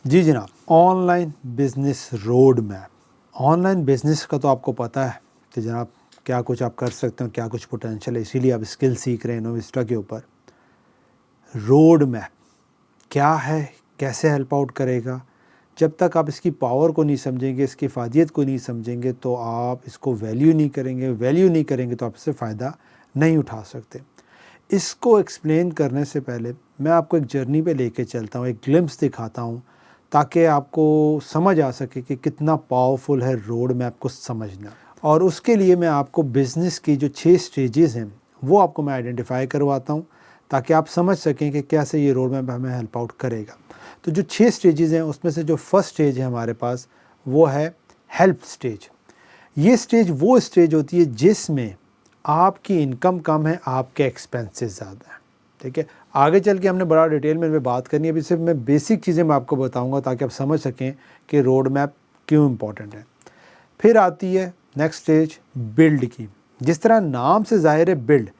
جی جناب، on line business road map. On line business کا تو آپ کو پتہ ہے کہ جناب کیا کچھ آپ کر سکتے ہیں، کیا کچھ پوٹینشیل ہے، اسی لیے آپ اسکل سیکھ رہے ہیں انوویسٹا کے اوپر۔ روڈ میپ کیا ہے، کیسے ہیلپ آؤٹ کرے گا؟ جب تک آپ اس کی پاور کو نہیں سمجھیں گے، اس کی افادیت کو نہیں سمجھیں گے تو آپ اس کو ویلیو نہیں کریں گے تو آپ اس سے فائدہ نہیں اٹھا سکتے۔ اس کو ایکسپلین کرنے سے پہلے میں آپ کو ایک جرنی پہ لے کے چلتا ہوں، ایک گلمپس دکھاتا ہوں تاکہ آپ کو سمجھ آ سکے کہ کتنا پاورفل ہے روڈ میپ کو سمجھنا۔ اور اس کے لیے میں آپ کو بزنس کی جو 6 سٹیجز ہیں وہ آپ کو میں آئیڈینٹیفائی کرواتا ہوں تاکہ آپ سمجھ سکیں کہ کیسے یہ روڈ میپ ہمیں ہیلپ آؤٹ کرے گا۔ تو جو 6 سٹیجز ہیں اس میں سے جو فرسٹ سٹیج ہے ہمارے پاس وہ ہے ہیلپ سٹیج۔ یہ سٹیج وہ سٹیج ہوتی ہے جس میں آپ کی انکم کم ہے، آپ کے ایکسپینسز زیادہ ہیں، ٹھیک ہے؟ آگے چل کے ہم نے بڑا ڈیٹیل میں بات کرنی ہے، ابھی صرف میں بیسک چیزیں میں آپ کو بتاؤں گا تاکہ آپ سمجھ سکیں کہ روڈ میپ کیوں امپورٹنٹ ہے۔ پھر آتی ہے نیکسٹ سٹیج بلڈ کی۔ جس طرح نام سے ظاہر ہے بلڈ،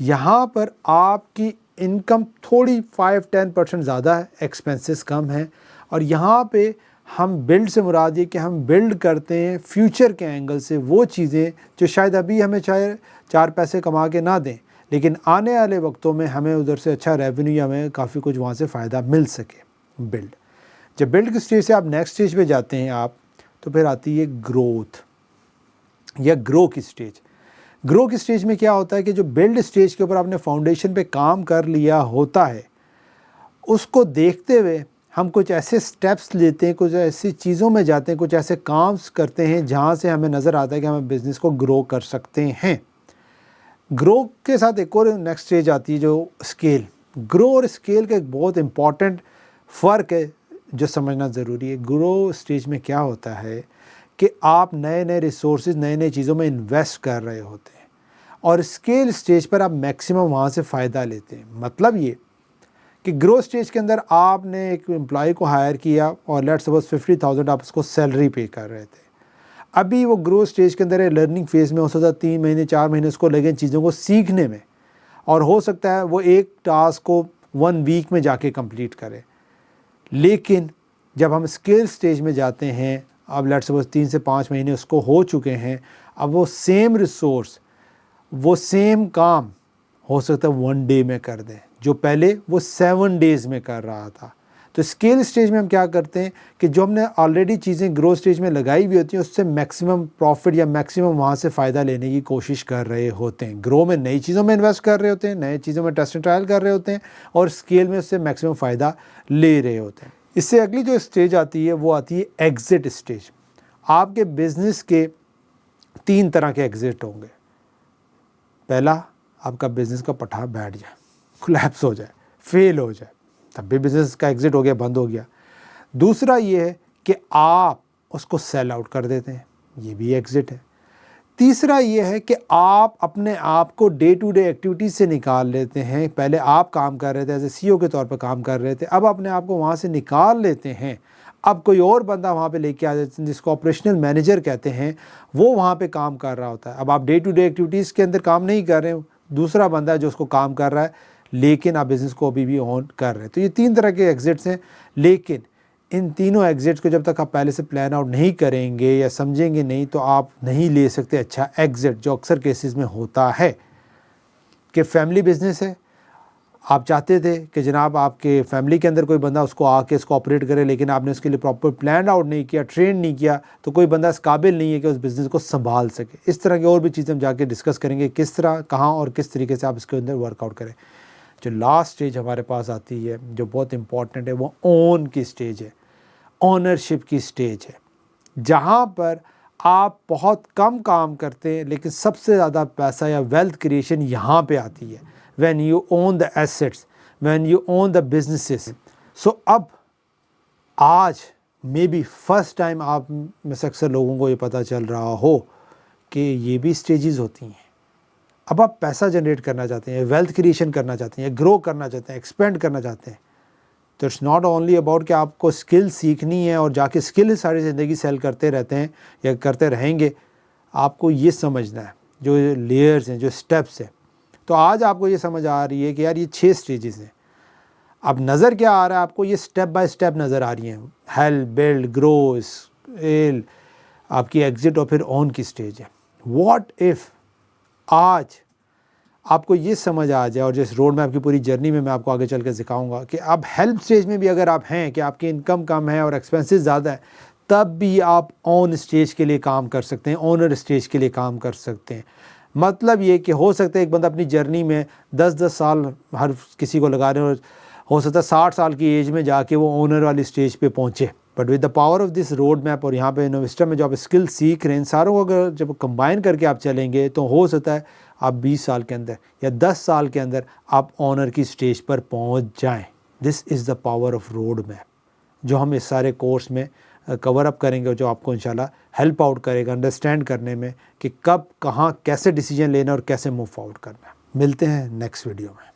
یہاں پر آپ کی انکم تھوڑی 5-10% زیادہ ہے، ایکسپینسز کم ہیں، اور یہاں پہ ہم بلڈ سے مراد یہ کہ ہم بلڈ کرتے ہیں فیوچر کے اینگل سے وہ چیزیں جو شاید ابھی ہمیں 4 پیسے کما کے نہ دیں، لیکن آنے والے وقتوں میں ہمیں ادھر سے اچھا ریونیو یا ہمیں کافی کچھ وہاں سے فائدہ مل سکے۔ بلڈ، جب بلڈ کی سٹیج سے آپ نیکسٹ سٹیج پہ جاتے ہیں آپ، تو پھر آتی ہے گروتھ یا گرو کی سٹیج۔ گرو کی سٹیج میں کیا ہوتا ہے کہ جو بلڈ سٹیج کے اوپر آپ نے فاؤنڈیشن پہ کام کر لیا ہوتا ہے، اس کو دیکھتے ہوئے ہم کچھ ایسے سٹیپس لیتے ہیں، کچھ ایسی چیزوں میں جاتے ہیں، کچھ ایسے کامز کرتے ہیں جہاں سے ہمیں نظر آتا ہے کہ ہم بزنس کو گرو کر سکتے ہیں۔ گرو کے ساتھ ایک اور نیکسٹ سٹیج آتی ہے جو اسکیل۔ گرو اور اسکیل کا ایک بہت امپورٹنٹ فرق ہے جو سمجھنا ضروری ہے۔ گرو سٹیج میں کیا ہوتا ہے کہ آپ نئے نئے ریسورسز، نئے نئے چیزوں میں انویسٹ کر رہے ہوتے ہیں، اور اسکیل سٹیج پر آپ میکسیمم وہاں سے فائدہ لیتے ہیں۔ مطلب یہ کہ گرو سٹیج کے اندر آپ نے ایک امپلائی کو ہائر کیا اور لیٹس سپوز 50,000 آپ اس کو سیلری پے کر رہے تھے۔ ابھی وہ گرو سٹیج کے اندر ہے، لرننگ فیز میں، ہو سکتا ہے 3 مہینے 4 مہینے اس کو لگیں چیزوں کو سیکھنے میں، اور ہو سکتا ہے وہ ایک ٹاسک کو 1 ویک میں جا کے کمپلیٹ کرے۔ لیکن جب ہم اسکیل سٹیج میں جاتے ہیں، اب لیٹس سپوز 3 سے 5 مہینے اس کو ہو چکے ہیں، اب وہ سیم ریسورس، وہ سیم کام ہو سکتا ہے 1 ڈے میں کر دیں جو پہلے وہ 7 ڈیز میں کر رہا تھا۔ تو اسکیل سٹیج میں ہم کیا کرتے ہیں کہ جو ہم نے آلریڈی چیزیں گرو سٹیج میں لگائی ہوئی ہوتی ہیں اس سے میکسیمم پروفٹ یا میکسیمم وہاں سے فائدہ لینے کی کوشش کر رہے ہوتے ہیں۔ گرو میں نئی چیزوں میں انویسٹ کر رہے ہوتے ہیں، نئی چیزوں میں ٹیسٹ اینڈ ٹرائل کر رہے ہوتے ہیں، اور اسکیل میں اس سے میکسیمم فائدہ لے رہے ہوتے ہیں۔ اس سے اگلی جو اسٹیج آتی ہے وہ آتی ہے ایگزٹ اسٹیج۔ آپ کے بزنس کے 3 طرح کے ایگزٹ ہوں گے۔ پہلا، آپ کا بزنس کا پٹھا بیٹھ جائے، کولیپس ہو جائے، فیل ہو جائے، تب بھی بزنس کا ایگزٹ ہو گیا، بند ہو گیا۔ دوسرا یہ ہے کہ آپ اس کو سیل آؤٹ کر دیتے ہیں، یہ بھی ایگزٹ ہے۔ تیسرا یہ ہے کہ آپ اپنے آپ کو ڈے ٹو ڈے ایکٹیویٹیز سے نکال لیتے ہیں۔ پہلے آپ کام کر رہے تھے، ایز اے سی او کے طور پہ کام کر رہے تھے، اب اپنے آپ کو وہاں سے نکال لیتے ہیں، اب کوئی اور بندہ وہاں پہ لے کے آ جاتے ہیں جس کو آپریشنل مینیجر کہتے ہیں، وہ وہاں پہ کام کر رہا ہوتا ہے۔ اب آپ ڈے ٹو ڈے ایکٹیویٹیز کے اندر کام نہیں کر رہے ہیں، دوسرا بندہ ہے جو اس کو کام کر رہا ہے، لیکن آپ بزنس کو ابھی بھی اون کر رہے ہیں۔ تو یہ 3 طرح کے ایگزٹس ہیں، لیکن ان تینوں ایگزٹس کو جب تک آپ پہلے سے پلان آؤٹ نہیں کریں گے یا سمجھیں گے نہیں تو آپ نہیں لے سکتے اچھا ایگزٹ، جو اکثر کیسز میں ہوتا ہے کہ فیملی بزنس ہے، آپ چاہتے تھے کہ جناب آپ کے فیملی کے اندر کوئی بندہ اس کو آ کے اس کو آپریٹ کرے، لیکن آپ نے اس کے لیے پراپر پلان آؤٹ نہیں کیا، ٹرین نہیں کیا، تو کوئی بندہ اس قابل نہیں ہے کہ اس بزنس کو سنبھال سکے۔ اس طرح کی اور بھی چیزیں ہم جا کے ڈسکس کریں گے، کس طرح، کہاں اور کس طریقے سے آپ اس کے اندر ورک آؤٹ کریں۔ جو لاسٹ سٹیج ہمارے پاس آتی ہے جو بہت امپورٹنٹ ہے وہ اون کی سٹیج ہے، اونرشپ کی سٹیج ہے، جہاں پر آپ بہت کم کام کرتے ہیں لیکن سب سے زیادہ پیسہ یا ویلتھ کریشن یہاں پہ آتی ہے، when you own the assets, when you own the businesses۔ سو اب آج مے بی فرسٹ ٹائم آپ میں سے اکثر لوگوں کو یہ پتہ چل رہا ہو کہ یہ بھی سٹیجز ہوتی ہیں۔ اب آپ پیسہ جنریٹ کرنا چاہتے ہیں، ویلتھ کریشن کرنا چاہتے ہیں، گرو کرنا چاہتے ہیں، ایکسپینڈ کرنا چاہتے ہیں، تو اٹس ناٹ اونلی اباؤٹ کہ آپ کو اسکل سیکھنی ہے اور جا کے اسکل ساری زندگی سیل کرتے رہتے ہیں یا کرتے رہیں گے۔ آپ کو یہ سمجھنا ہے جو لیئرز ہیں، جو سٹیپس ہیں۔ تو آج آپ کو یہ سمجھ آ رہی ہے کہ یار یہ 6 سٹیجز ہیں۔ اب نظر کیا آ رہا ہے آپ کو؟ یہ سٹیپ بائی سٹیپ نظر آ رہی ہیں، ہیلپ، بلڈ، گرو، اسکیل، آپ کی ایگزٹ اور پھر اون کی سٹیج ہے۔ واٹ ایف آج آپ کو یہ سمجھ آ جائے، اور جس روڈ میپ کی پوری جرنی میں آپ کو آگے چل کے سکھاؤں گا کہ اب ہیلپ سٹیج میں بھی اگر آپ ہیں کہ آپ کی انکم کم ہے اور ایکسپینسز زیادہ ہیں، تب بھی آپ اون سٹیج کے لیے کام کر سکتے ہیں، اونر سٹیج کے لیے کام کر سکتے ہیں۔ مطلب یہ کہ ہو سکتا ہے ایک بندہ اپنی جرنی میں 10 سال ہر کسی کو لگا رہے ہیں، اور ہو سکتا ہے 60 سال کی ایج میں جا کے وہ اونر والی سٹیج پہ پہنچے، but with the power of this road map اور یہاں پہ انویسٹر میں جو آپ اسکل سیکھ رہے ہیں، ان ساروں کو اگر جب کمبائن کر کے آپ چلیں گے تو ہو سکتا ہے آپ 20 سال کے اندر یا 10 سال کے اندر آپ اونر کی سٹیج پر پہنچ جائیں۔ This is the power of road map, جو ہم اس سارے کورس میں کور اپ کریں گے، جو آپ کو انشاءاللہ ہیلپ آؤٹ کرے گا انڈرسٹینڈ کرنے میں کہ کب کہاں کیسے ڈیسیجن لینا اور کیسے موو فارورڈ کرنا ہے۔ ملتے ہیں نیکسٹ ویڈیو میں۔